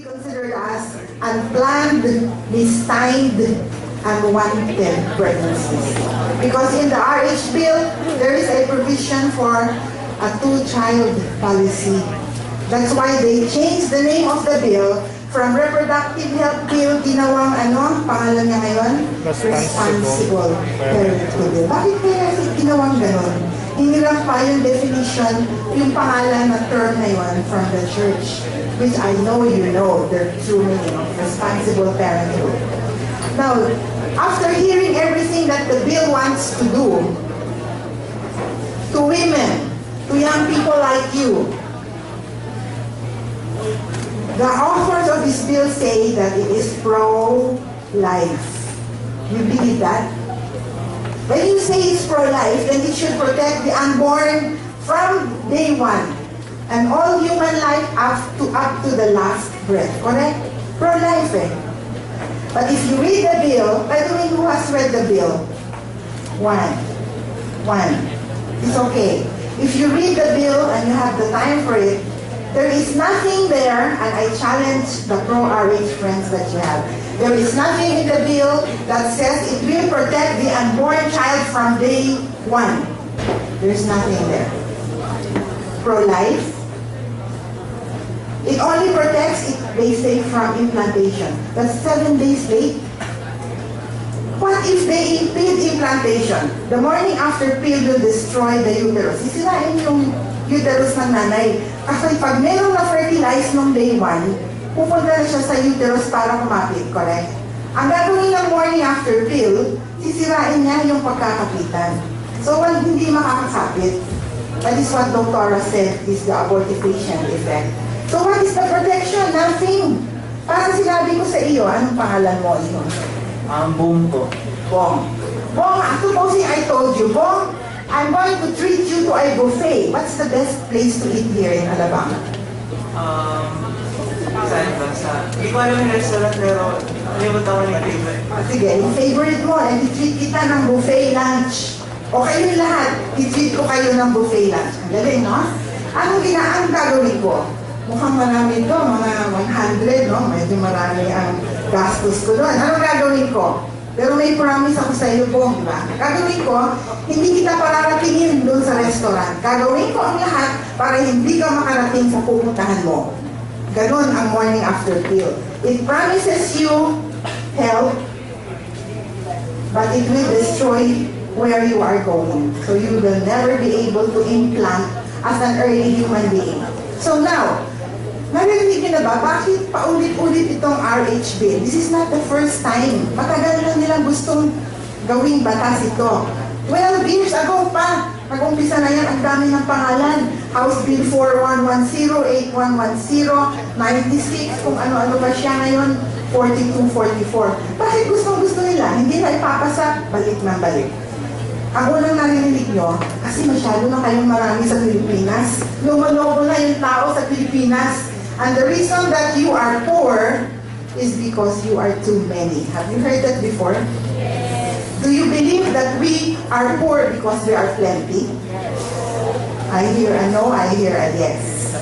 considered as unplanned, mistimed, unwanted pregnancies. Because in the RH bill, there is a provision for a two-child policy. That's why they changed the name of the bill from Reproductive Health Bill, ginawang pangalan niya ngayon? Responsible Parenthood Bill. Bakit kaya ginawang ganon? Hinirap pa yung definition, yung pangalan na term na yun from the church, which I know you know the true meaning of responsible parenthood. Now, after hearing everything that the bill wants to do to women, to young people like you, the authors of this bill say that it is pro-life. You believe that? When you say it's pro-life, then it should protect the unborn from day one and all human life up to the last breath. Correct? Pro-life eh. But if you read the bill, by the way, who has read the bill? One. It's okay. If you read the bill and you have the time for it, there is nothing there, and I challenge the pro-RH friends that you have. There is nothing in the bill that says it will protect the unborn child from day one. There's nothing there. Pro-life, it only protects it, they say, from implantation. That's 7 days late. What if they impede implantation? The morning after pill will destroy the uterus. Sisirain yung uterus ng nanay. Kasi pag meron na fertilize nung day 1, pupunta na siya sa uterus para kumapit, correct? Ang gagawin ng morning after pill, sisirain niya yung pagkakapitan. So, hindi makakasapit. That is what Dr. said is the abortifacient effect. So, what is the protection? Nothing. Parang sinabi ko sa iyo, anong pangalan mo? Bong ko. Bong. Bong, supposing I told you, Bong, I'm going to treat you to a buffet. What's the best place to eat here in Alabama? Saan ba? Hindi ko alam yung restaurant, pero alimot ako yung favorite. Sige, yung favorite mo, and i-treat kita ng buffet lunch. O kayo lahat, i-treat ko kayo ng buffet lunch. Ang galing, no? Anong gagawin ko? Mukhang marami ito, mga 100, no? Medyo marami ang gastos ko doon. Anong gagawin ko? Pero may promise ako sa iyo po, di ba? Gagawin ko, hindi kita pararatingin doon sa restaurant. Gagawin ko ang lahat para hindi ka makarating sa pupuntahan mo. Ganon ang morning after pill. It promises you health, but it will destroy where you are going. So you will never be able to implant as an early human being. So now, narinig niyo na ba, bakit paulit-ulit itong RH bill? This is not the first time. Matagal na nilang gustong gawing batas ito. 12 years ago pa, nag-umpisa na yan, ang dami ng pangalan. House Bill 4110, 8110, 96, kung ano-ano pa siya ngayon, 42, 44. Bakit gustong-gusto nila? Hindi na ipapasa, balik ng balik. Ang unang narinig nyo, kasi masyado na kayong marami sa Pilipinas. Lumalobo na yung tao sa Pilipinas. And the reason that you are poor is because you are too many. Have you heard that before? Yes. Do you believe that we are poor because we are plenty? Yes. I hear a no, I hear a yes.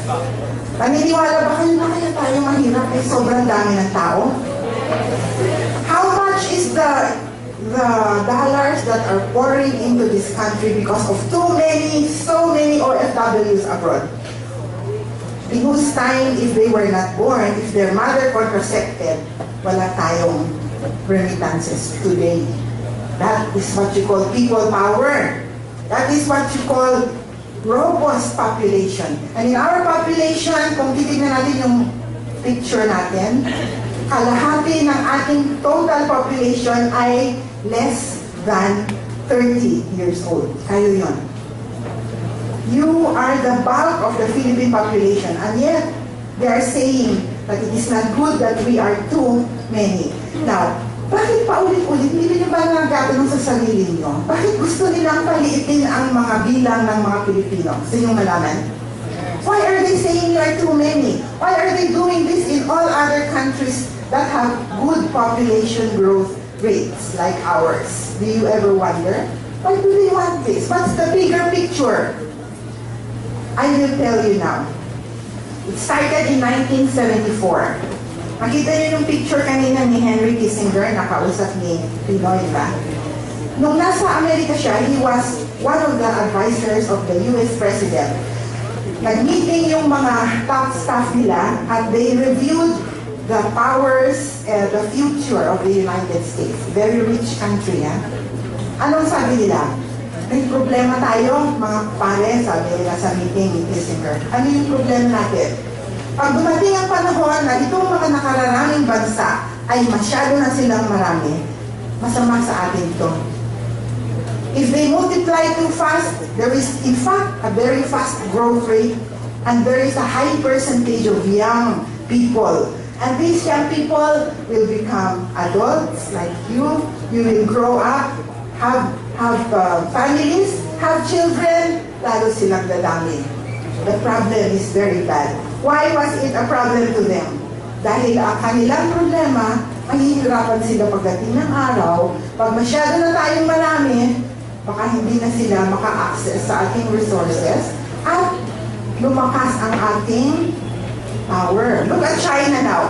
Naniniwala ba kayo na kaya tayo mahirap ay sobrang dami ng tao? How much is the dollars that are pouring into this country because of so many OFWs abroad? In whose time, if they were not born, if their mother contracepted, wala tayong remittances today. That is what you call people power. That is what you call robust population. And in our population, kung titignan natin yung picture natin, kalahati ng ating total population ay less than 30 years old. Kayo yun. You are the bulk of the Philippine population, and yet they are saying that it is not good that we are too many. Now, bakit paulit-ulit? Hindi nyo ba nagtatanong sa sarili nyo? Bakit gusto nilang paliitin ang mga bilang ng mga Pilipino? Sa inyong malaman? Why are they saying you are too many? Why are they doing this in all other countries that have good population growth rates like ours? Do you ever wonder? Why do they want this? What's the bigger picture? I will tell you now. It started in 1974. Makita niyo yung picture kanina ni Henry Kissinger, nakausap ni p-noy, ba? Nung nasa Amerika siya, he was one of the advisors of the US President. Nag-meeting yung mga top staff nila at they reviewed the powers, the future of the United States. Very rich country, ha? Anong sabi nila? May problema tayo, mga pare, sabi nila sa meeting ni Kissinger. Ano yung problema natin? Pag dumating ang panahon na itong mga nakararaming bansa ay masyado na silang marami, masama sa atin ito. If they multiply too fast, there is in fact a very fast growth rate and there is a high percentage of young people. And these young people will become adults like you. You will grow up, have families, have children, lalo silang dadami. The problem is very bad. Why was it a problem to them? Dahil ang kanilang problema, mahihirapan sila pagdating ng araw. Pag masyado na tayong marami, baka hindi na sila maka-access sa ating resources at lumakas ang ating power. Look at China now.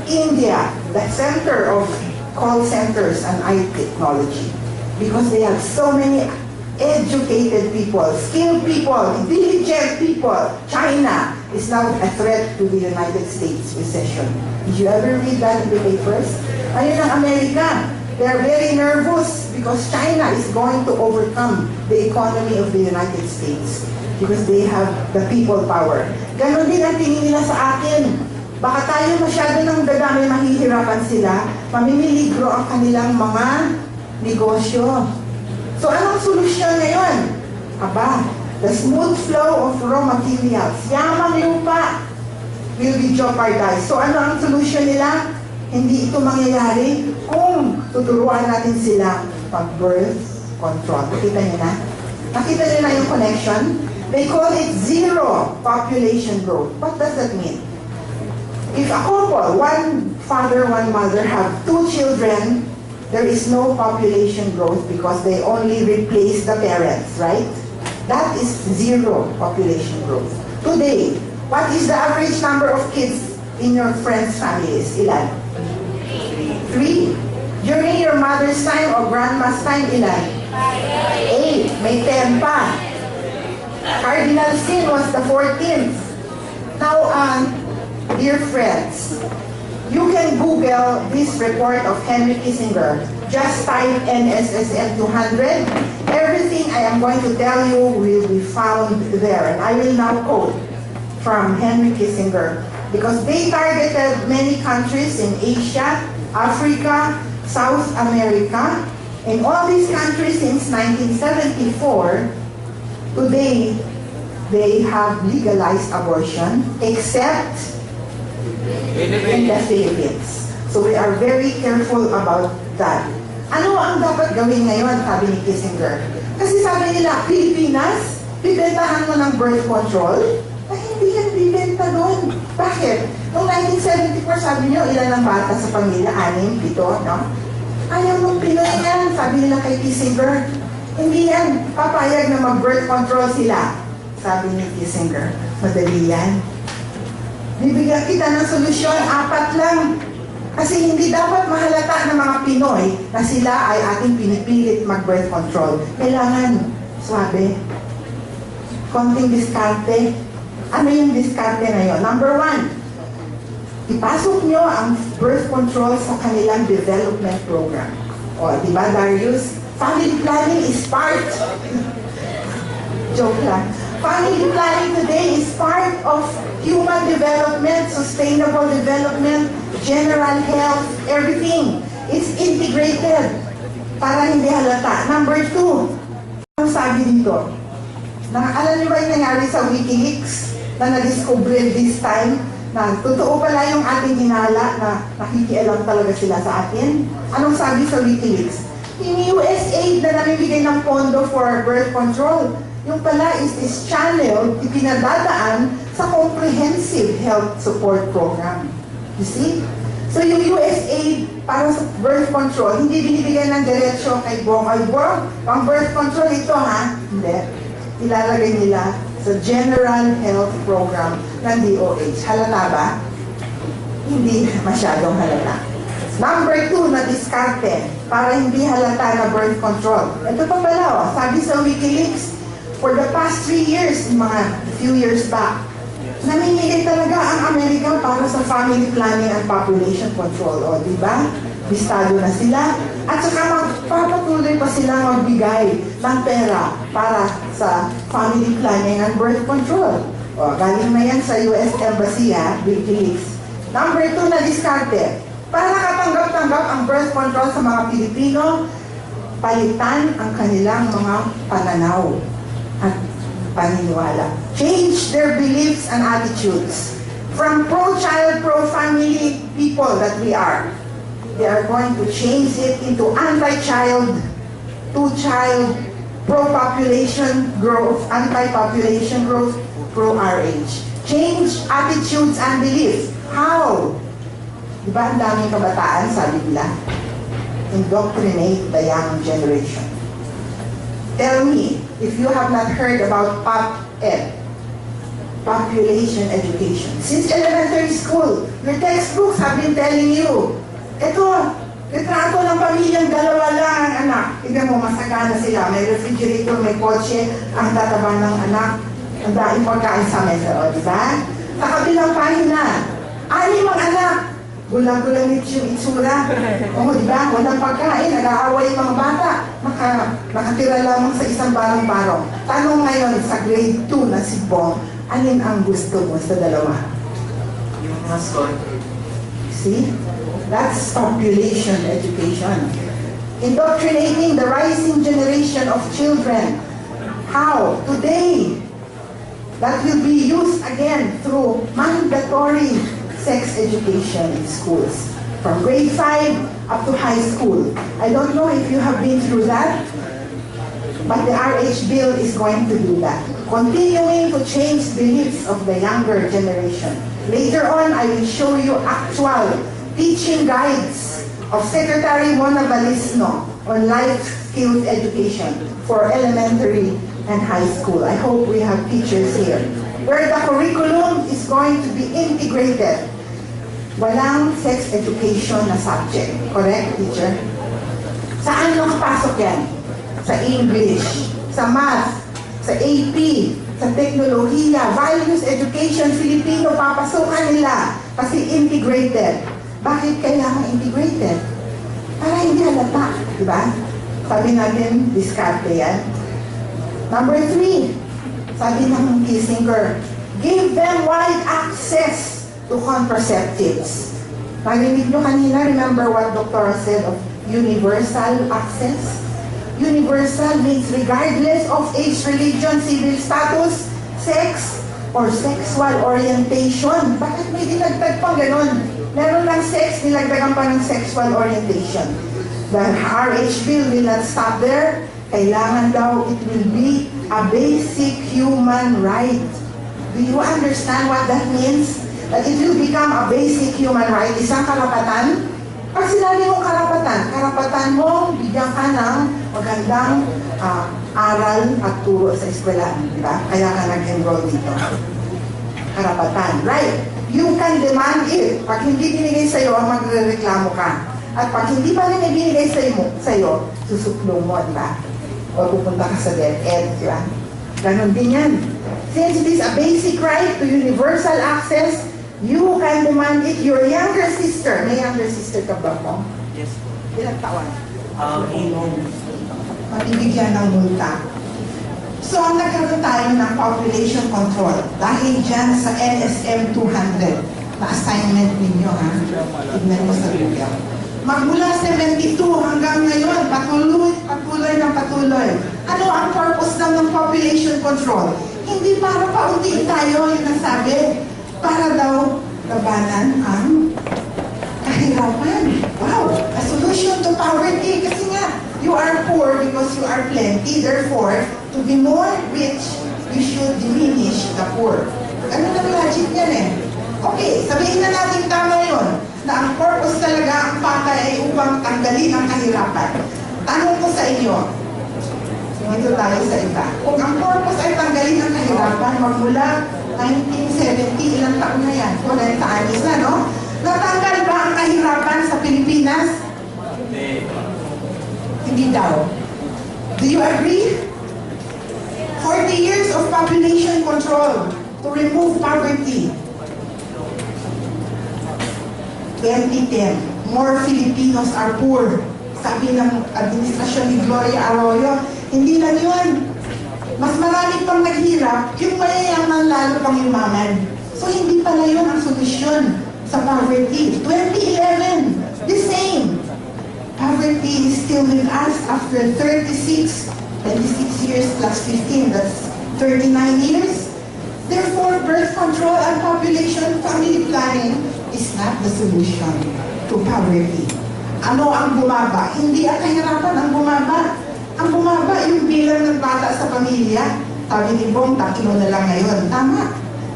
India, the center of call centers and IT technology. Because they have so many educated people, skilled people, diligent people. China is now a threat to the United States recession. Did you ever read that in the papers? Ayun ang Amerika. They're very nervous because China is going to overcome the economy of the United States because they have the people power. Ganon din ang tingin nila sa akin. Baka tayo masyado ng dadami, mahihirapan sila, mamimiligro ang kanilang mga negosyo. So anong solusyon ngayon? Aba, the smooth flow of raw materials, yamang lupa, will be jeopardized. So ano ang solusyon nila? Hindi ito mangyayari kung tuturuan natin sila pag-birth control. Nakita niyo na? Nakita niyo na yung connection? They call it zero population growth. What does that mean? If a couple, one father, one mother, have 2 children, there is no population growth because they only replace the parents, right? That is zero population growth. Today, what is the average number of kids in your friends' families? Ilan? 3. During your mother's time or grandma's time, ilan? 8. May 10 pa. Cardinal sin was the 14th. Now, dear friends, you can Google this report of Henry Kissinger. Just type NSSM 200. Everything I am going to tell you will be found there. And I will now quote from Henry Kissinger because they targeted many countries in Asia, Africa, South America, and all these countries since 1974. Today, they have legalized abortion except in the Philippines. So we are very careful about that. Ano ang dapat gawin ngayon, sabi ni Kissinger? Kasi sabi nila, Pilipinas, bibentahan mo ng birth control? Ay, hindi yan bibenta doon. Bakit? Noong 1974, sabi niyo, ilan ang bata sa pamilya? 6, 7, no? Ayaw mong Pinoy yan, sabi nila kay Kissinger. Hindi yan, papayag na mag-birth control sila. Sabi ni Kissinger, madali yan. Bibigyan kita ng solusyon, 4 lang. Kasi hindi dapat mahalata ng mga Pinoy na sila ay ating pinipilit mag-birth control. Kailangan, swabe, konting diskarte. Ano yung diskarte na yun? Number 1, ipasok nyo ang birth control sa kanilang development program. O, di ba, Darius? Family planning is part. Joke lang. Family planning today is part of human development, sustainable development, general health, everything. It's integrated para hindi halata. Number 2, ang sabi dito, alam niyo ba yung nangyari sa WikiLeaks na na-discover this time na totoo pala yung ating hinala na nakikialam talaga sila sa atin? Anong sabi sa WikiLeaks? Yung USAID na namimigay ng pondo for birth control, yung pala is channel, ipinadadaan sa comprehensive health support program. You see? So yung USAID para sa birth control, hindi binibigyan ng diretsyo kay Bong. Ay, Bong, pang birth control ito ha? Hindi. Ilalagay nila sa General Health Program ng DOH. Halata ba? hindi masyadong halata. Number 2 na diskarte para hindi halata na birth control. Ito pa pala, sabi sa WikiLeaks, for the past 3 years, mga few years back, namimili talaga ang Amerika para sa family planning and population control. O, di ba? Bistado na sila. At saka magpapatuloy pa sila magbigay ng pera para sa family planning and birth control. O, galing na yan sa US Embassy, WikiLeaks. Number 2 na diskarte. Para katanggap-tanggap ang birth control sa mga Pilipino, palitan ang kanilang mga pananaw at paniniwala. Change their beliefs and attitudes. From pro-child, pro-family people that we are, they are going to change it into anti-child, two-child, pro-population growth, anti-population growth, pro-RH. Change attitudes and beliefs. How? Diba ang daming kabataan, sabi nila? Indoctrinate the young generation. Tell me, if you have not heard about POP-ED, population education. Since elementary school, your textbooks have been telling you, ito, retrato ng pamilyang dalawa lang ang anak. Tignan mo, masagana sila. May refrigerator, may kotse, ang tataba ng anak, ang daing pagkain sa mesa. O, diba? Sa kabilang pahina, 6 ang anak. Gulang-gulang yung itsura. O, diba? Walang pagkain, nag-aaway yung mga bata. Nakatira lamang sa isang barong-barong. Tanong ngayon sa grade 2 na si Imbong, alin ang gusto mo sa dalawa? Yung mascot. See? That's population education. Indoctrinating the rising generation of children. How? Today, that will be used again through mandatory sex education in schools. From grade 5 up to high school. I don't know if you have been through that, but the RH bill is going to do that. Continuing to change beliefs of the younger generation. Later on, I will show you actual teaching guides of Secretary Mona Balisno on life skills education for elementary and high school. I hope we have teachers here. Where the curriculum is going to be integrated. Walang sex education na subject. Correct, teacher? Saan nakapasok yan? Sa English, sa math, sa AP, sa teknolohiya, values education, Filipino, papasukan nila kasi integrated. Bakit kailangan integrated? Para hindi halata, di ba? Sabi natin, diskarte yan. Number 3, sabi ng Kissinger, give them wide access to contraceptives. Narinig nyo kanina, remember what Dr. said of universal access? Universal means regardless of age, religion, civil status, sex, or sexual orientation. Bakit may dinagdag pang ganon? Meron lang sex, nilagdagan pa ng sexual orientation. The RH bill will not stop there. Kailangan daw, it will be a basic human right. Do you understand what that means? That it will become a basic human right, isang karapatan. Pag sinabi mong karapatan mo, bigyan ka ng magandang aral at turo sa eskwelahan, di ba? Kaya ka nag-enroll dito. Karapatan, right? You can demand it. Pag hindi binigay sa'yo, magre-reklamo ka. At pag hindi pa rin ibinigay sa'yo, susuplong mo, di ba? O pupunta ka sa DepEd, di ba? Ganon din yan. Since it is a basic right to universal access, you can demand it. Your younger sister, may younger sister ka ba mo? Yes. Ilang taon? 8. Mabibigyan ng multa. So, nagkaroon tayo ng population control dahil dyan sa LSM 200 na assignment ninyo, ha? Tignan mo sa Google. Magmula 72 hanggang ngayon, patuloy ng patuloy. Ano ang purpose ng population control? Hindi para pauntiin tayo, yung nasabi. Para daw labanan ang kahirapan. Wow! A solution to poverty. Kasi nga, you are poor because you are plenty. Therefore, to be more rich, you should diminish the poor. Ano na logic yan eh? Okay, sabihin na natin tama yun, na ang purpose talaga, ang pakay ay upang tanggalin ang kahirapan. Tanong ko sa inyo, dito tayo sa iba. Kung ang purpose ay tanggalin ang kahirapan, magmula 1970, ilang taon na yan? 40 anos na, no? Natanggal ba ang kahirapan sa Pilipinas? Hindi daw. Do you agree? 40 years of population control to remove poverty. 2010, more Filipinos are poor. Sabi ng administrasyon ni Gloria Arroyo, hindi lang yun. Mas marami pang naghirap, yung mayayaman lalo pang yumaman. So hindi pala yun ang solusyon sa poverty. 2011, the same. Poverty is still with us after 26 years plus 15, that's 39 years. Therefore, birth control and population family planning is not the solution to poverty. Ano ang bumaba? Hindi ang kahirapan ang bumaba. Ang bumaba yung bilang ng bata sa pamilya. Sabi ni Imbong, 3 na lang ngayon. Tama.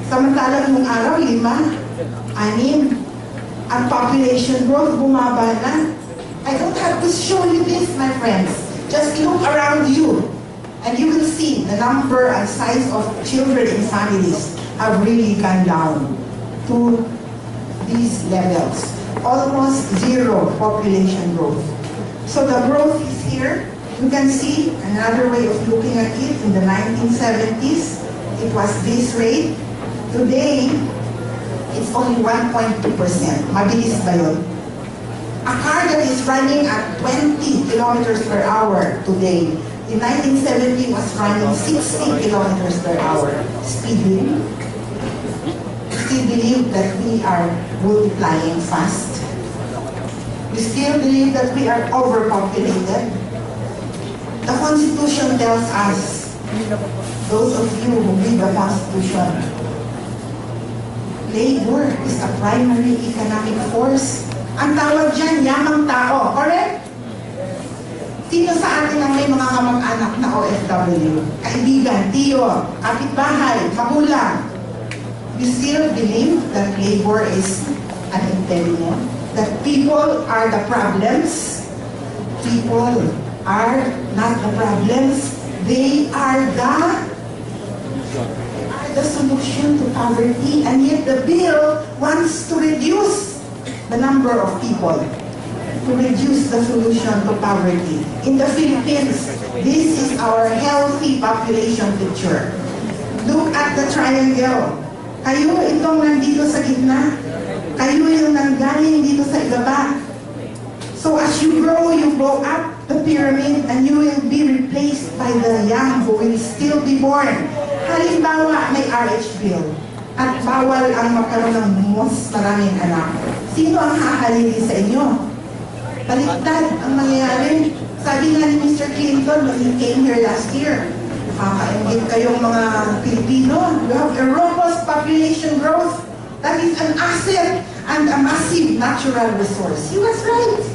Samantalang nung araw, 5, 6. Ang population growth bumaba na. I don't have to show you this, my friends. Just look around you. And you will see the number and size of children in families have really gone down to these levels. Almost zero population growth. So the growth is here. You can see another way of looking at it. In the 1970s, it was this rate. Today, it's only 1.2%. Mabilis ba yun? A car that is running at 20 kilometers per hour today, in 1970 was running 60 kilometers per hour. Speed limit. Still believe that we are multiplying fast. We still believe that we are overpopulated. The Constitution tells us, those of you who read the Constitution, labor is a primary economic force. Ang tawag dyan, yamang tao. Correct? Sino sa atin ang may mga kamag-anak na OFW? Kaibigan, tiyo, kapitbahay, magulang. You still believe that labor is an impediment? That people are the problems? People are not the problems. They are the solution to poverty. And yet the bill wants to reduce the number of people, to reduce the solution to poverty. In the Philippines, this is our healthy population picture. Look at the triangle. Kayo itong nandito sa gitna. Kayo yung nanggaling dito sa ibaba. So as you grow up the pyramid and you will be replaced by the young who will still be born. Halimbawa, may RH bill at bawal ang magkaroon ng mas maraming anak. Sino ang hahalili sa inyo? Baliktad ang mangyayari. Sabi nga ni Mr. Clinton when he came here last year, nakakaingit kayong mga Pilipino. You have a robust population growth. That is an asset and a massive natural resource. He was right.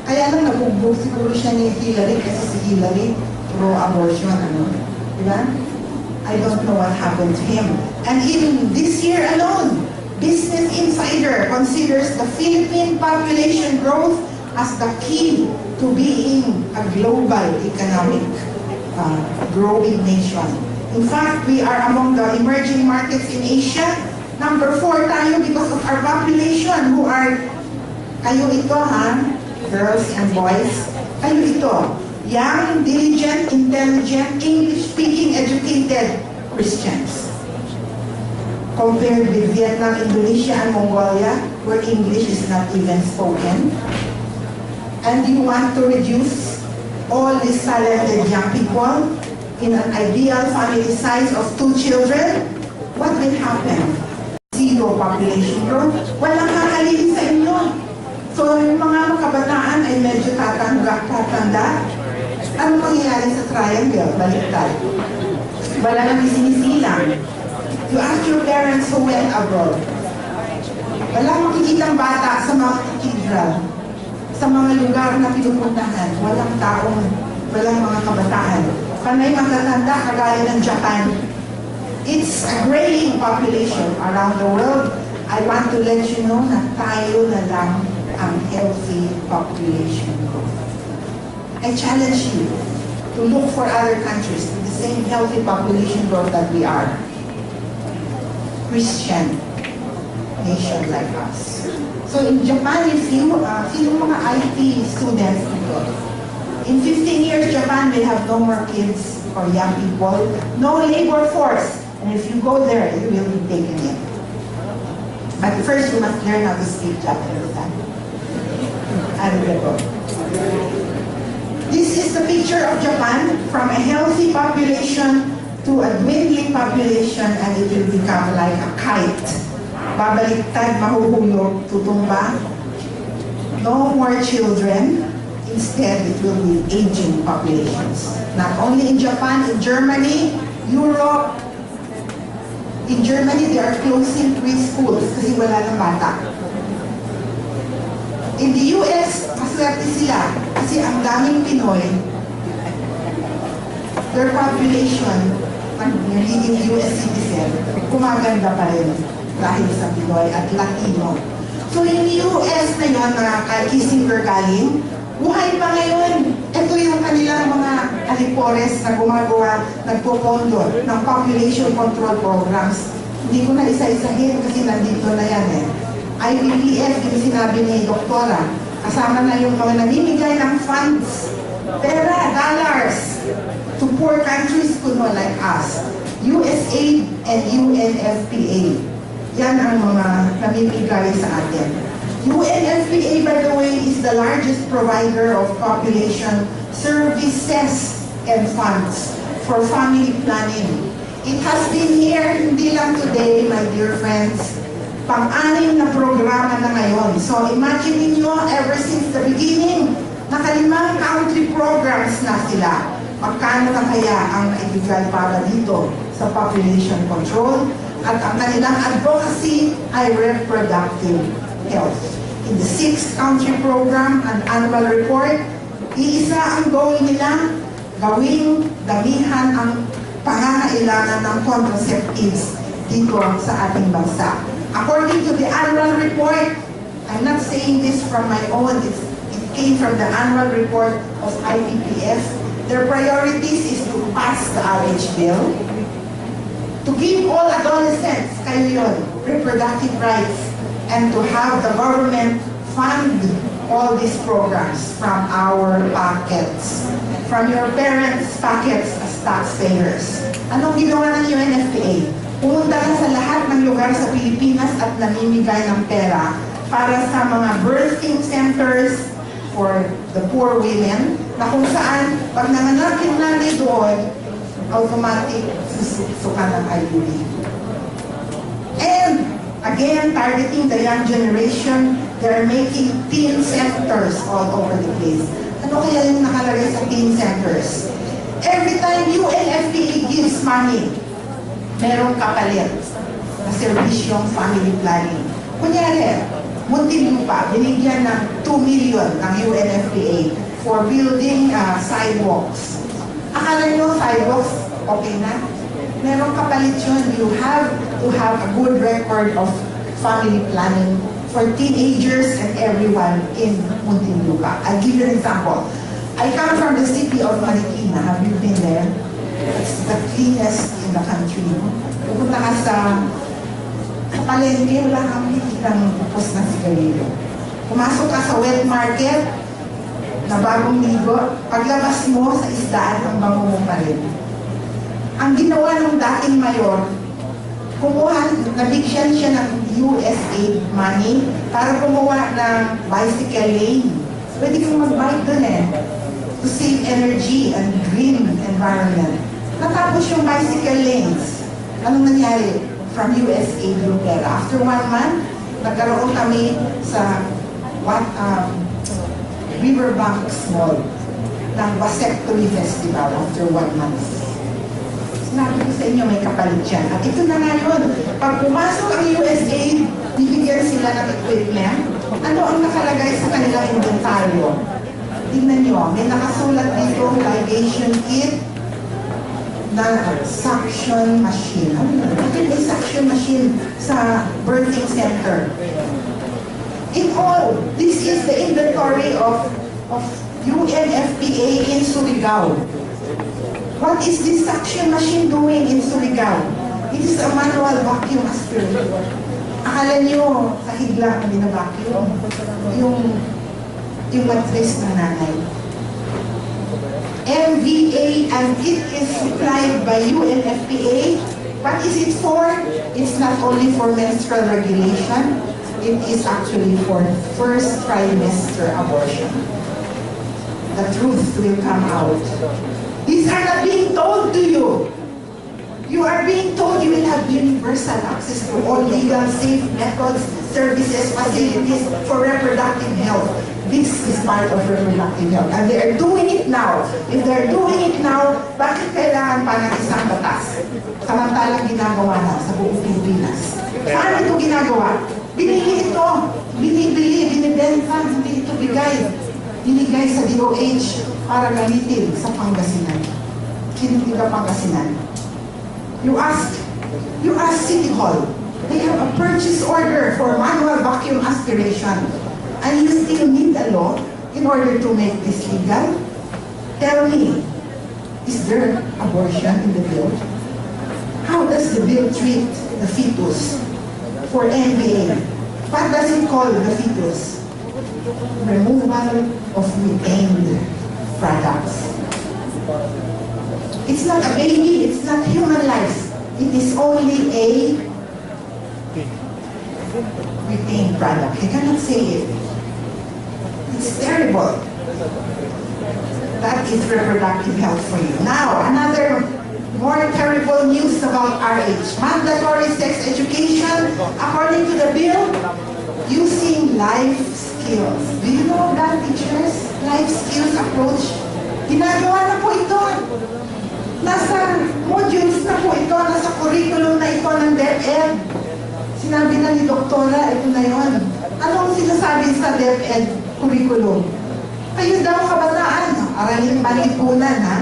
Kaya lang nabugbog siguro siya ni Hillary kasi si Hillary pro-abortion. Diba? I don't know what happened to him. And even this year alone, Business Insider considers the Philippine population growth as the key to being a global economic growing nation. In fact, we are among the emerging markets in Asia. Number 4 tayo because of our population who are, kayo ito girls and boys, kayo ito, young, diligent, intelligent, English-speaking, educated Christians. Compared with Vietnam, Indonesia, and Mongolia, where English is not even spoken. And you want to reduce all these talented young people in an ideal family size of 2 children, what will happen? Zero population growth. Walang hahalili sa inyo. So yung mga kabataan ay medyo tatanda. Ano mangyayari sa triangle? Baliktad. Wala nang isinisilang. You ask your parents who went abroad. Walang makikitang bata sa mga cathedral. Sa mga lugar na pinupuntahan. Walang taong, walang mga kabataan. Panay magtatanda kagaya ng Japan. It's a graying population around the world. I want to let you know na tayo na lang ang healthy population growth. I challenge you to look for other countries with the same healthy population growth that we are. Christian nation like us. So in Japan, if you, sino mga IT students dito? In 15 years, Japan will have no more kids or young people, no labor force. And if you go there, you will be taken in. But first, you must learn how to speak Japanese. Arigato. This is the picture of Japan from a healthy population to a dwindling population, and it will become like a kite. Babaliktad, mahuhulog, tutumba. No more children. Instead, it will be aging populations. Not only in Japan, in Germany, Europe. In Germany, they are closing preschools kasi wala ng bata. In the US, maswerte sila kasi ang daming Pinoy. Their population, nagiging US citizen, kumaganda pa rin dahil sa Pinoy at Latino. So in US na yun, mga Kissinger galing, buhay pa ngayon. Ito yung kanilang mga alipores na gumagawa, nagpopondo ng population control programs. Hindi ko na isa-isahin kasi nandito na yan eh. IPPF, yung sinabi ni Doktora, kasama na yung mga namimigay ng funds, pera, dollars, to poor countries like us. USAID and UNFPA. Yan ang mga namimigay sa atin. UNFPA, by the way, is the largest provider of population services and funds for family planning. It has been here, hindi lang today, my dear friends, pang-anim na programa na ngayon. So imagine niyo, ever since the beginning, nakalimang country programs na sila. Magkano na kaya ang naibigay para dito sa population control? At ang kanilang advocacy ay reproductive health. In the 6th country program and annual report, iisa ang goal nila, gawing damihan ang pangangailangan ng contraceptives dito sa ating bansa. According to the annual report, I'm not saying this from my own, it came from the annual report of IPPF. Their priorities is to pass the RH bill, to give all adolescents, kayo yun, reproductive rights, and to have the government fund all these programs from our pockets, from your parents' pockets as taxpayers. Anong ginawa ng UNFPA? Pumunta na sa lahat ng lugar sa Pilipinas at namimigay ng pera para sa mga birthing centers for the poor women, na kung saan, pag nanganak yung nanay doon, automatic susukan ng IUD. And again, targeting the young generation, they're making teen centers all over the place. Ano kaya yung nakalagay sa teen centers? Every time UNFPA gives money, merong kapalit na serbisyong family planning. Kunyari, Muntinlupa, binigyan ng 2 million ng UNFPA for building sidewalks. Akala nyo sidewalks, okay na? Merong kapalit yun. You have to have a good record of family planning for teenagers and everyone in Muntinlupa. I'll give you an example. I come from the city of Marikina. Have you been there? It's the cleanest in the country. Pupunta ka sa palengke, wala kang makikitang upos na sigarilyo. Pumasok ka sa wet market, na bagong ligo, paglabas mo sa isdaan, ang bango mo pa rin. Ang ginawa ng dating mayor, nabigyan siya ng USAID money para gumawa ng bicycle lane. Pwede kang mag-bike dun eh, to save energy and green environment. Natapos yung bicycle lanes. Anong nangyari? From USAID yung pera. After 1 month, nagkaroon kami sa Riverbanks Mall ng vasectomy festival after 1 month. Sinabi ko sa inyo, may kapalit yan. At ito na nga yun. Pag pumasok ang USAID, bibigyan sila ng equipment. Ano ang nakalagay sa kanilang inventaryo? Tingnan nyo, may nakasulat dito, ligation kit, na suction machine. Bakit may suction machine sa birthing center? In all, this is the inventory of UNFPA in Surigao. What is this suction machine doing in Surigao? It is a manual vacuum aspirator. Akala nyo, sa higla ang binabacuum. Yung mattress ng nanay. MVA, and it is supplied by UNFPA. What is it for? It's not only for menstrual regulation, it is actually for first trimester abortion. The truth will come out. These are not being told to you. You are being told you will have universal access to all legal, safe methods, services, facilities for reproductive health. This is part of reproductive health. And they are doing it now. If they're doing it now, bakit kailangan pa ng isang batas? Samantalang ginagawa na sa buong Pilipinas. Saan ito ginagawa? Binili ito. Binibili, binibenta, hindi ito bigay. Binigay sa DOH para gamitin sa Pangasinan. Kinitiga Pangasinan. You ask City Hall. They have a purchase order for manual vacuum aspiration. And you still need a law in order to make this legal? Tell me, is there abortion in the bill? How does the bill treat the fetus for MVA? What does it call the fetus? Removal of retained products. It's not a baby, it's not human life. It is only a retained product. I cannot say it. It's terrible. That is reproductive health for you. Now, another more terrible news about RH. Mandatory sex education, according to the bill, using life skills. Do you know that, teachers? Life skills approach. Ginagawa na po ito. Nasa modules na po ito, nasa curriculum na ito ng DepEd. Sinabi na ni Doktora, ito na yon. Anong sinasabi sa DepEd curriculum? Kayo daw kabataan, aralin panlipunan ha?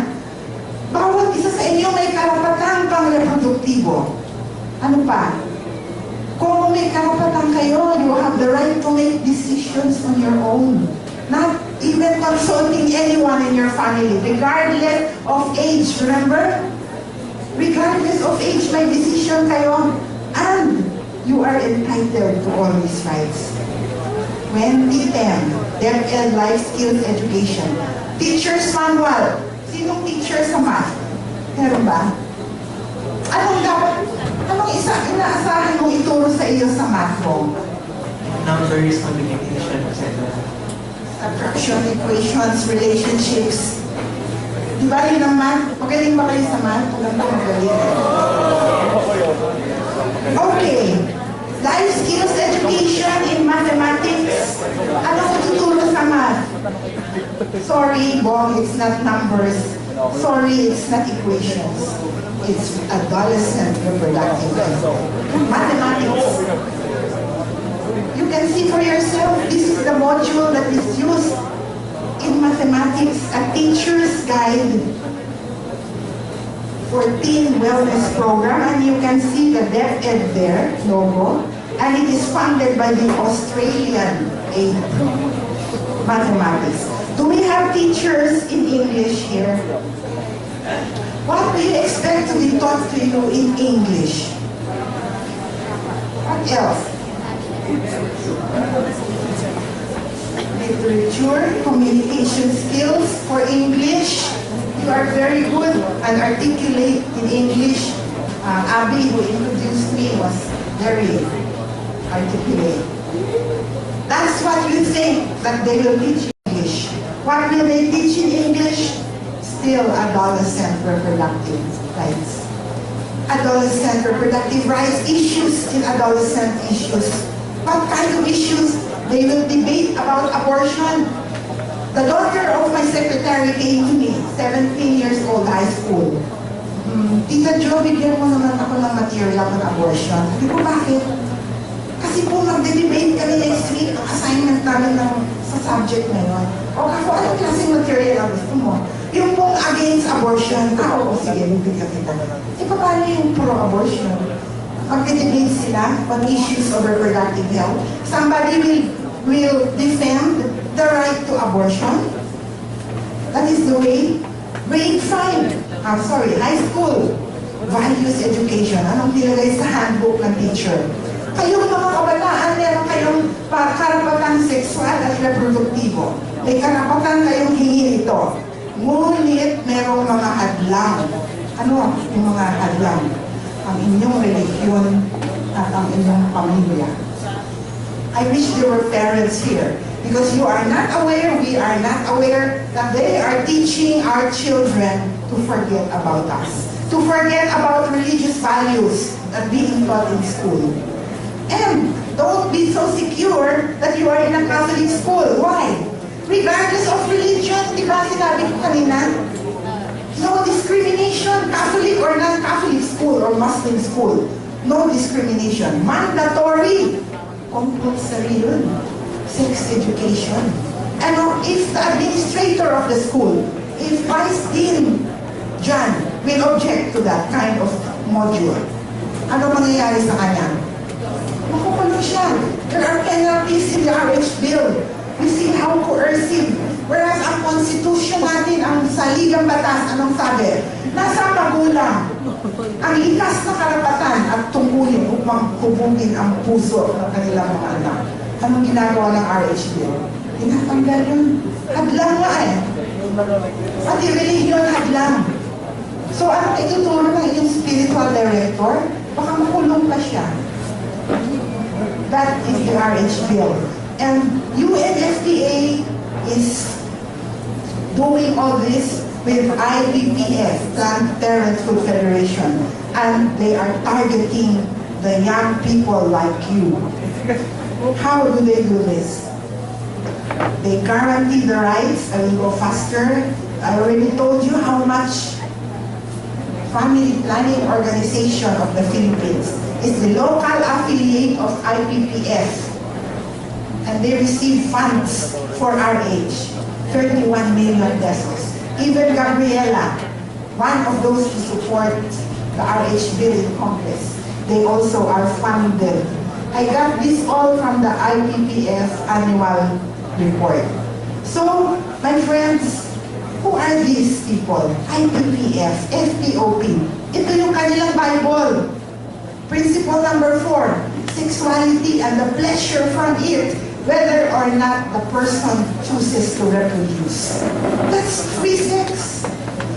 Bawat isa sa inyo may karapatan pang reproduktibo. Ano pa? Kung may karapatan kayo, you have the right to make decisions on your own. Not even consulting anyone in your family, regardless of age, remember? Regardless of age, may decision kayo. And you are entitled to all these rights. 2010, DepEd Life Skills Education. Teacher's Manual. Sinong teacher sa math? Meron ba? Anong inaasahan mong ituro sa iyo sa math mo? Numbers, multiplication, etc. Subtraction, equations, relationships. Di ba yun ang math? Magaling ba kayo sa math? Kung ba magaling? Okay. Life skills education in mathematics. Anong tuturo sa math? Sorry, Bong, it's not numbers. Sorry, it's not equations. It's adolescent reproductive health. Mathematics. You can see for yourself, this is the module that is used in mathematics, a teacher's guide for teen wellness program, and you can see the DepEd there, logo, and it is funded by the Australian Aid Mathematics. Do we have teachers in English here? What do you expect to be taught to you in English? What else? Literature, communication skills for English. You are very good and articulate in English. Abby, who introduced me, was very articulate. That's what you think that they will teach English. What will they teach in English? Still adolescent reproductive rights. Adolescent reproductive rights, issues in adolescent issues. What kind of issues? They will debate about abortion. The daughter of my secretary came to me, 17 years old, high school. Tita Jo, bigyan mo naman ako ng material on abortion. Sabi ko, bakit? Kasi po magde-debate kami next week, ang assignment namin sa subject na yun. O ako, anong klaseng material ang gusto mo? Yung pong against abortion, oo, sige, bibigyan kita. E paano yung pro-abortion? Magde-debate sila on issues of reproductive health. Somebody will defend the right to abortion. That is the way. Grade 5, high school, values education. Anong nilagay sa handbook ng teacher? Kayong mga kabataan, meron kayong karapatang sexual at reproduktibo. May karapatan kayong hingin ito. Ngunit merong mga hadlang. Ano yung mga hadlang? Ang inyong religion at ang inyong pamilya. I wish there were parents here because you are not aware, we are not aware that they are teaching our children to forget about us, to forget about religious values that being taught in school. And don't be so secure that you are in a Catholic school. Why? Regardless of religion, di ba sinabi ko kanina? No discrimination, Catholic or non-Catholic school or Muslim school. No discrimination. Mandatory. Compulsory yun. Sex education. And if the administrator of the school, if Vice Dean John will object to that kind of module, ano mangyayari sa kanya? Makukulong siya. There are penalties in the RH bill. We see how coercive. Whereas ang konstitusyon natin, ang saligang batas, anong sabi? Nasa magulang ang likas na karapatan at tungkulin upang hubugin ang puso ng kanilang mga anak. Anong ginagawa ng RH bill? Tinatanggal yun. Hadlang nga eh. Pati religion, hadlang. So anong ituturo ng inyong spiritual director? Baka makulong pa siya. That is the RH bill. And UNFPA is doing all this with IPPF, Planned Parenthood Federation, and they are targeting the young people like you. How do they do this? They guarantee the rights. I will go faster. I already told you how much Family Planning Organization of the Philippines is the local affiliate of IPPF. And they receive funds for our age, 31 million pesos. Even Gabriela, one of those who support the RH bill in Congress, they also are funded. I got this all from the IPPF annual report. So, my friends, who are these people? IPPF, FPOP. Ito yung kanilang Bible. Principle number 4, sexuality and the pleasure from it, whether or not the person chooses to reproduce. That's free sex.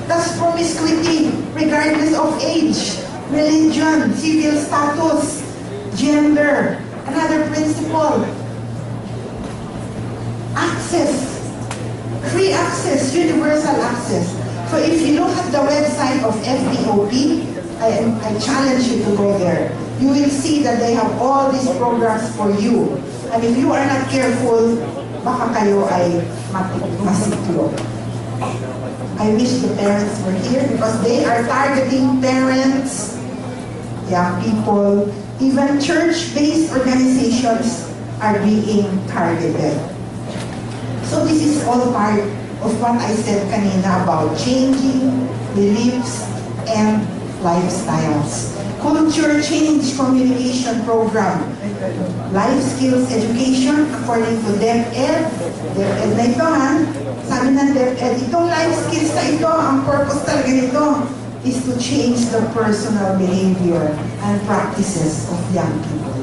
That's promiscuity, regardless of age, religion, civil status, gender. Another principle, access. Free access, universal access. So if you look at the website of FPOP, I challenge you to go there. You will see that they have all these programs for you. And if you are not careful, baka kayo ay masiklo. I wish the parents were here because they are targeting parents, young people, even church-based organizations are being targeted. So this is all part of what I said kanina about changing beliefs and lifestyles. Culture Change Communication Program. Life Skills Education according to DepEd. DepEd na ito ha. Sabi ng DepEd, itong life skills na ito, ang purpose talaga nito is to change the personal behavior and practices of young people.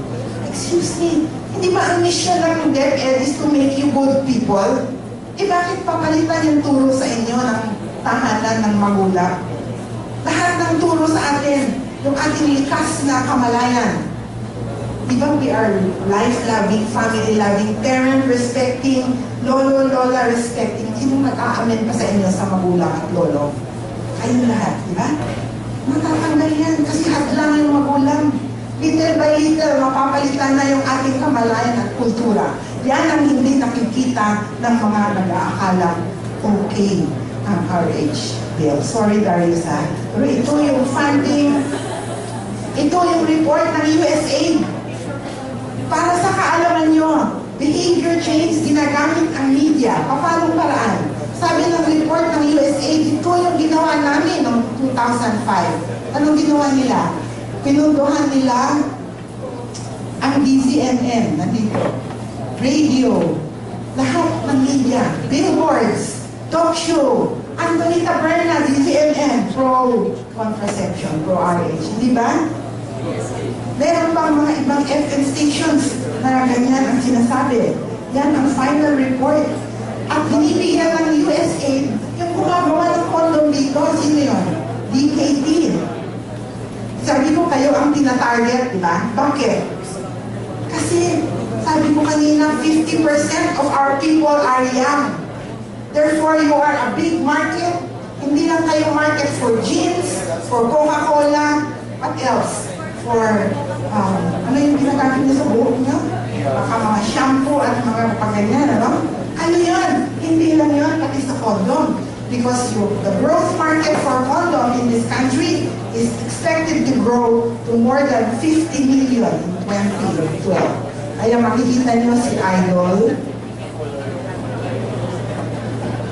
Excuse me, hindi ba ang mission ng DepEd is to make you good people? Eh bakit papalitan yung turo sa inyo ng tahanan ng magulang? Lahat ng turo sa atin, yung ating likas na kamalayan. Di ba we are life-loving, family-loving, parent-respecting, lolo-lola respecting. Sino nag-aamen pa sa inyo sa magulang at lolo? Kayong lahat, di ba? Matatanggal yan kasi hadlang yung magulang. Little by little, mapapalitan na yung ating kamalayan at kultura. Yan ang hindi nakikita ng mga nag-aakalang okay ang RH bill. Sorry, Darius, ha? Pero ito yung funding, ito yung report ng USAID. Para sa kaalaman nyo, behavior change, ginagamit ang media. Paano paraan? Sabi ng report ng USAID, ito yung ginawa namin noong 2005. Anong ginawa nila? Pinunduhan nila ang DZMM, nandito, radio, lahat ng media, billboards, talk show, Anthony Taberna, DZMM, pro-contraception, pro-RH, di ba? Meron pang mga ibang FM stations na ganyan ang sinasabi. Yan ang final report. At binibigyan ng USA yung gumagawa ng condom dito. Sino yun? DKT. Sabi ko kayo ang tina-target, di ba? Bakit? Kasi sabi ko kanina, 50% of our people are young. Therefore, you are a big market. Hindi lang kayo market for jeans, for Coca-Cola, what else? For, ano yung ginagamit niyo sa buhok niyo? Baka mga shampoo at mga paganyan, ano? Ano yun? Hindi lang yun, pati sa condom. Because the growth market for condom in this country is expected to grow to more than 50 million in 2012. Kaya makikita niyo si Idol.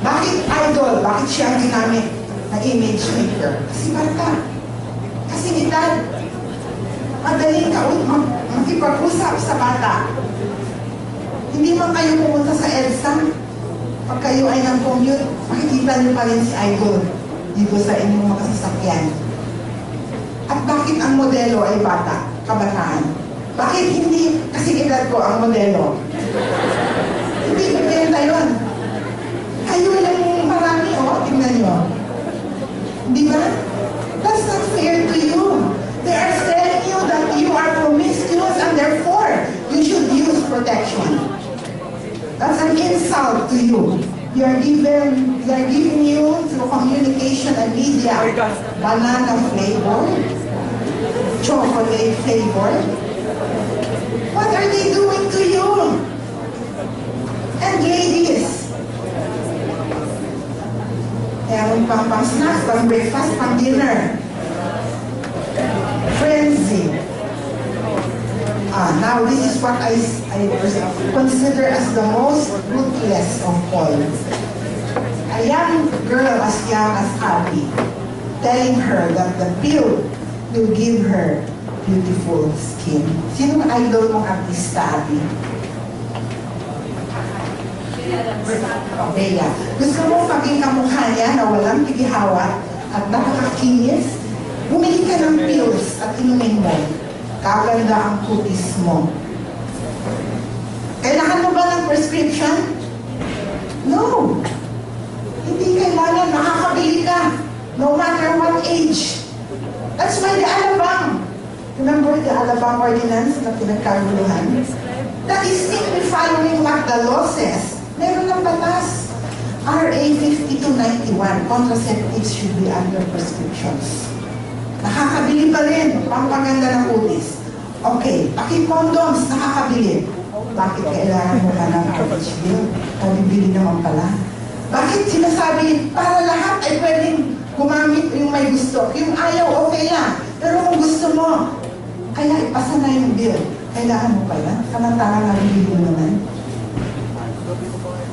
Bakit Idol? Bakit siya ang ginamit na image maker? Kasi bata. Kasi edad. Madaling makipag-usap sa bata. Hindi man kayo pumunta sa EDSA. Pag kayo ay nag-commute, makikita niyo pa rin si Idol dito sa inyong mga sasakyan. At bakit ang modelo ay bata, kabataan? Bakit hindi kasi edad ko ang modelo? Hindi bibenta yun. Kayo lang marami, tingnan nyo. Di ba? That's not fair to you. They are telling you that you are promiscuous and therefore you should use protection. That's an insult to you. They are giving you through communication and media banana flavor, chocolate flavor. What are they doing to you? And ladies, meron pang snacks, pang breakfast, pang dinner. Frenzy. Now this is what I consider as the most ruthless of all. A young girl as young as Abby telling her that the pill will give her beautiful skin. Sinong idol mong artista, Abby? Beda. Gusto mo maging kamukha niya na walang kikihawa at napakakinis? Bumili ka ng pills at inumin mo. Kaganda ang kutis mo. Kailangan mo ba ng prescription? No. Hindi kailangan. Makakabili ka. No matter what age. That's why the Alabang. Remember the Alabang ordinance na pinagkaguluhan? That is simply following what the law says. Meron ng batas. RA 5291, contraceptives should be under prescriptions. Nakakabili pa rin, pampaganda ng kutis. Okay, paki-condoms, nakakabili. Bakit kailangan mo ka ng coverage bill? Pabibili naman pala. Bakit sinasabi, para lahat ay pwedeng gumamit yung may gusto. Yung ayaw, okay lang. Pero kung gusto mo, kaya ipasa na yung bill. Kailangan mo pala. Samantalang nabibili mo naman.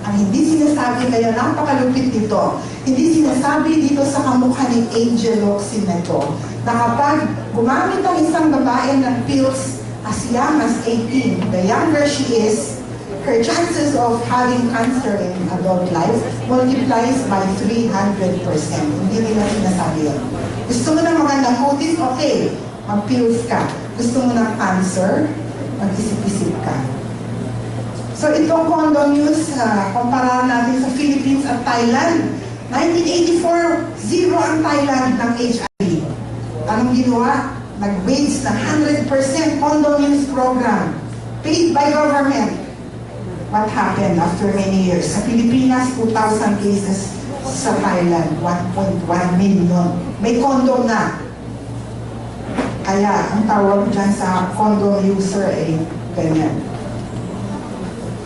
Ang hindi sinasabi, kaya napakalupit dito, hindi sinasabi dito sa kamukha ni Angel Locsin na ito, na kapag gumamit ang isang babae ng pills as young as 18, the younger she is, her chances of having cancer in adult life multiplies by 300%. Hindi nila sinasabi yun. Gusto mo ng magandang kutis? Okay, mag-pills ka. Gusto mo ng cancer? Mag-isip-isip ka. So itong condom use, kumpara natin sa Philippines at Thailand. 1984, zero ang Thailand ng HIV. Anong ginawa? Nag-wage ng 100% condom use program paid by government. What happened after many years? Sa Pilipinas, 2,000 cases. Sa Thailand, 1.1 million. May condom na. Kaya ang tawag dyan sa condom user ay ganyan.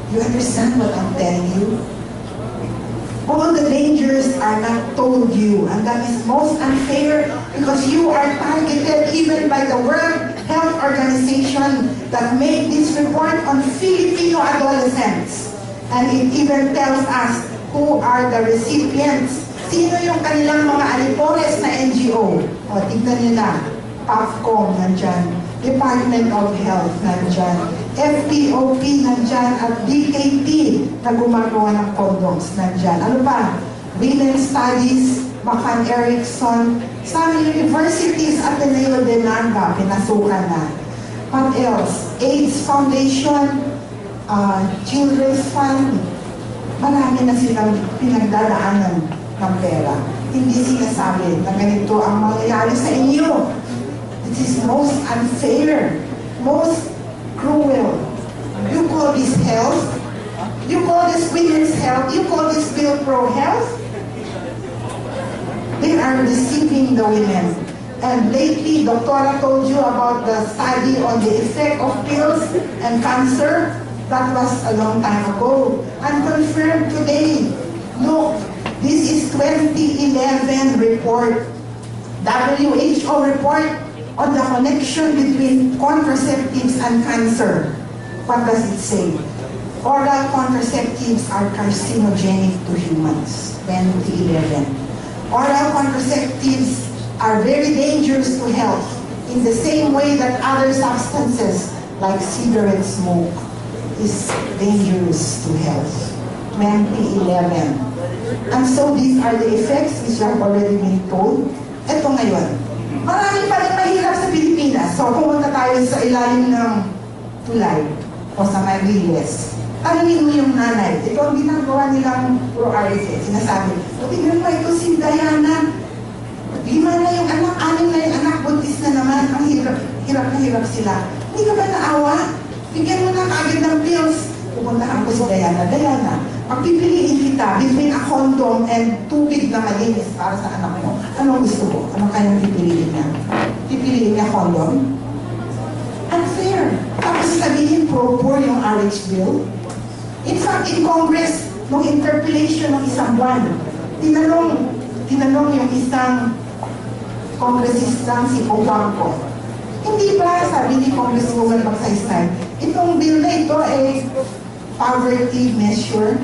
You understand what I'm telling you? All the dangers are not told you, and that is most unfair because you are targeted even by the World Health Organization that made this report on Filipino adolescents. And it even tells us who are the recipients. Sino yung kanilang mga alipores na NGO? O, tignan nyo na. PAFCOM nandyan. Department of Health nandyan. FPOP nandyan. At DKT na gumagawa ng condoms nandyan. Ano ba? women's studies, Bacan Erickson, some universities at Ateneo de Naga, pinasukan na. What else? AIDS Foundation, Children's Fund, marami na silang pinagdadaanan ng pera. Hindi sinasabi na ganito ang mangyayari sa inyo. It is most unfair, most cruel. You call this health? You call this women's health? You call this bill pro-health? They are deceiving the women. And lately, Doctora told you about the study on the effect of pills and cancer. That was a long time ago. And confirmed today. Look, this is 2011 report. WHO report on the connection between contraceptives and cancer. What does it say? Oral contraceptives are carcinogenic to humans. 2011. Oral contraceptives are very dangerous to health in the same way that other substances like cigarette smoke is dangerous to health. 2011. And so these are the effects which have already been told. Ito ngayon. Maraming pa rin mahirap sa Pilipinas. So pumunta tayo sa ilalim ng tulay o sa Mariles. Tanungin mo yung nanay. Ito ang ginagawa nilang pro-RSA. Sinasabi, tingnan mo ito si Diana. 5 na yung anak, 6 na yung anak, buntis na naman. Ang hirap sila. Hindi ka ba naawa? Bigyan mo na agad ng pills. Pupuntahan ko si Diana. Diana, pagpipiliin kita between a condom and tubig na malinis para sa anak mo. Anong gusto mo? Anong kayang pipiliin niya? Pipiliin niya condom? Unfair. Tapos sabihin pro-poor yung RH bill. In fact, in Congress, nung interpellation ng isang buwan, tinanong yung isang congressista si Obangco. Hindi ba, sabi ni Congresswoman Magsaysay, itong bill na ito ay poverty measure?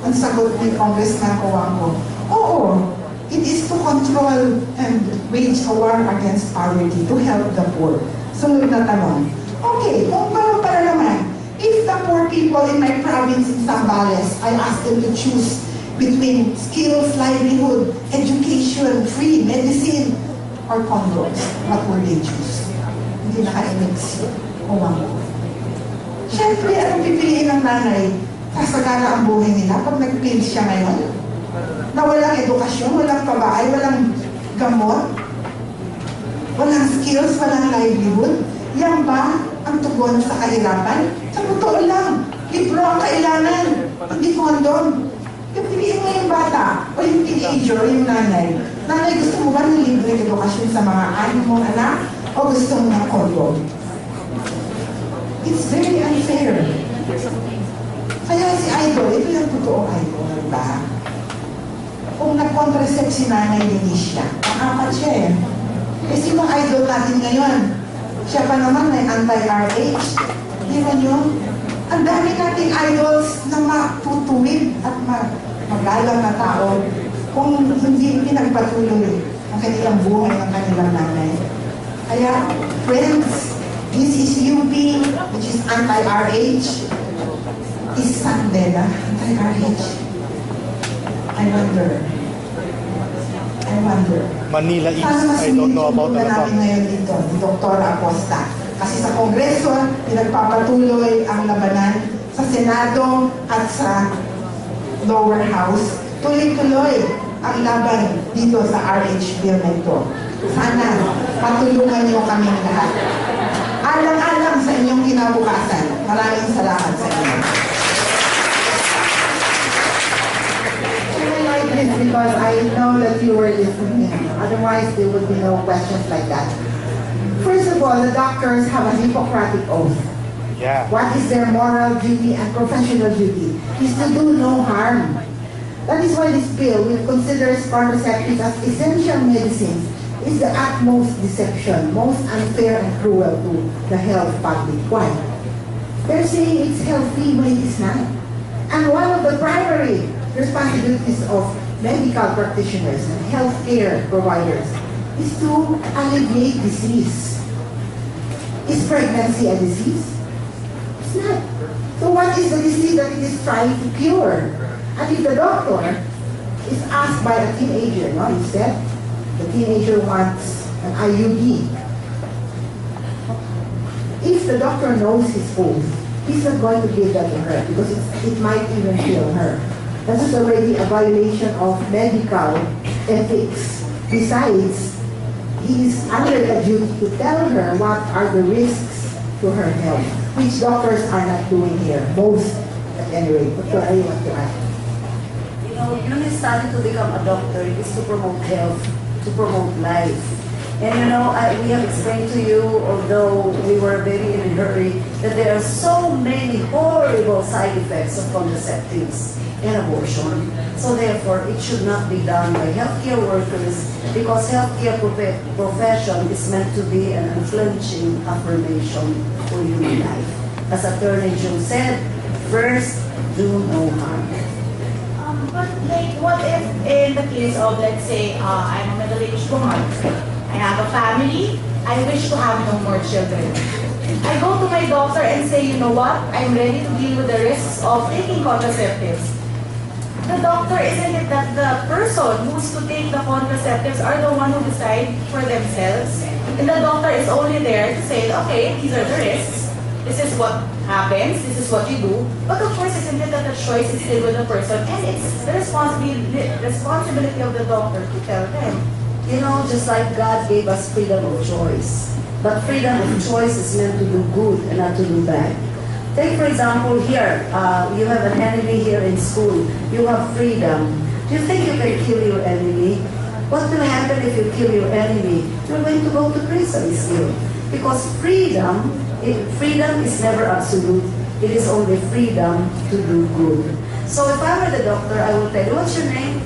Ang sagot ni Congressman Obangco, oo, it is to control and wage a war against poverty, to help the poor. Sunod na tanong, okay, kung parang para naman, if the poor people in my province in Zambales, I ask them to choose between skills, livelihood, education, free medicine, or condoms, what will they choose? Hindi naka-mix o wangko. Siyempre, anong pipiliin ng nanay? Sasagana ang buhay nila pag nag-pills siya ngayon? Na walang edukasyon, walang pabahay, walang gamot, walang skills, walang livelihood. Yan ba ang tugon sa kahirapan? Sa totoo lang, libro ang kailangan, hindi condom. Pipiliin mo yung bata o yung teenager o yung nanay. Nanay, gusto mo ba ng libreng edukasyon sa mga mong anak o gusto mo ng condom? It's very unfair. Kaya si Idol, ito yung totoo Idol, diba? Kung nag-contracept si Nanay Denicia, ang 4 siya eh. Eh, sinong idol natin ngayon? Siya pa naman may anti-RH. Di ba nyo? Ang dami nating idols na matutuwid at magalang na tao kung hindi pinagpatuloy ang kanilang buhay ng kanilang nanay. Kaya, friends, this is UP, which is anti-RH, is San Beda, anti-RH. I wonder. Manila East, I don't know about that. Namin ngayon dito, ni Dr. Acosta. Kasi sa Kongreso, pinagpapatuloy ang labanan sa Senado at sa lower house. Tuloy-tuloy ang laban dito sa RH bill na ito. Sana patulungan niyo kaming lahat. Alang-alang sa inyong kinabukasan. Maraming salamat sa inyo. Because I know that you were listening. Otherwise, there would be no questions like that. First of all, the doctors have a Hippocratic oath. Yeah. What is their moral duty and professional duty? Is to do no harm. That is why this bill, which considers contraceptives as essential medicines, is the utmost deception, most unfair and cruel to the health public. Why? They're saying it's healthy when it is not. And one of the primary responsibilities of medical practitioners and healthcare providers is to alleviate disease. Is pregnancy a disease? It's not. So what is the disease that it is trying to cure? And if the doctor is asked by a teenager, no? Instead, the teenager wants an IUD. If the doctor knows his oath, he's not going to give that to her because it might even kill her. This is already a violation of medical ethics. Besides, he is under a duty to tell her what are the risks to her health, which doctors are not doing here. Most, at any rate. What do you want to add? You know, you study to become a doctor is to promote health, to promote life. And you know, we have explained to you, although we were very in a hurry, that there are so many horrible side effects of contraceptives and abortion. So therefore, it should not be done by healthcare workers because healthcare profession is meant to be an unflinching affirmation for human life. As Attorney June said, first, do no harm. But like, what if in the case of, let's say, I'm a middle-aged woman, I have a family, I wish to have no more children. I go to my doctor and say, you know what, I'm ready to deal with the risks of taking contraceptives. The doctor, isn't it that the person who's to take the contraceptives are the one who decide for themselves? And the doctor is only there to say, okay, these are the risks, this is what happens, this is what you do. But of course, isn't it that the choice is still with the person, and it's the responsibility of the doctor to tell them. You know, just like God gave us freedom of choice. But freedom of choice is meant to do good and not to do bad. Take for example here, you have an enemy here in school. You have freedom. Do you think you can kill your enemy? What will happen if you kill your enemy? You're going to go to prison still. Because freedom is never absolute. It is only freedom to do good. So if I were the doctor, I would tell you, what's your name?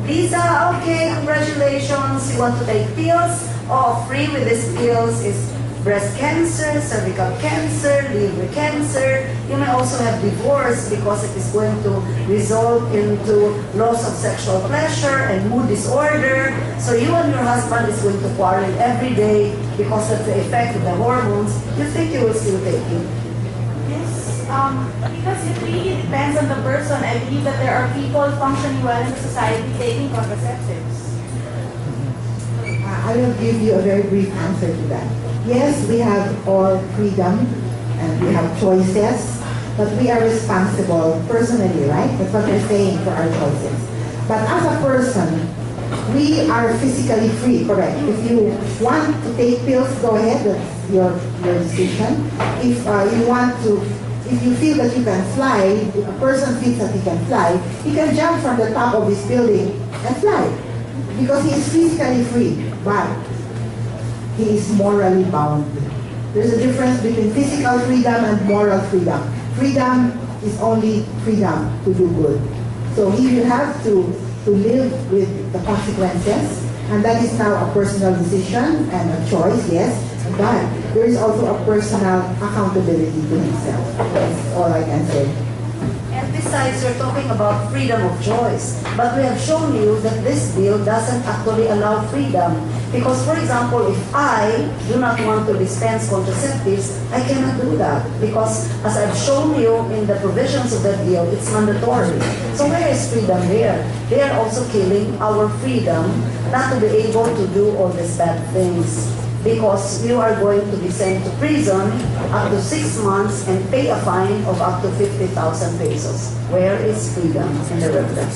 Lisa, okay, congratulations. You want to take pills? Oh, free with these pills is breast cancer, cervical cancer, liver cancer. You may also have divorce because it is going to result into loss of sexual pleasure and mood disorder. So you and your husband is going to quarrel every day because of the effect of the hormones. You think you will still take it? Because it really depends on the person. I believe that there are people functioning well in the society taking contraceptives. I will give you a very brief answer to that. Yes, we have all freedom and we have choices, but we are responsible personally, right? That's what we're saying for our choices. But as a person, we are physically free, correct? If you want to take pills, go ahead, that's your decision. If you feel that you can fly, if a person feels that he can fly, he can jump from the top of his building and fly. Because he is physically free, but he is morally bound. There's a difference between physical freedom and moral freedom. Freedom is only freedom to do good. So he will have to live with the consequences, and that is now a personal decision and a choice, yes, but there is also a personal accountability to himself. That's all I can say. And besides, you're talking about freedom of choice. But we have shown you that this bill doesn't actually allow freedom. Because, for example, if I do not want to dispense contraceptives, I cannot do that. Because, as I've shown you in the provisions of that bill, it's mandatory. So where is freedom there? They are also killing our freedom not to be able to do all these bad things. Because you are going to be sent to prison up to 6 months and pay a fine of up to 50,000 pesos. Where is freedom in the reference?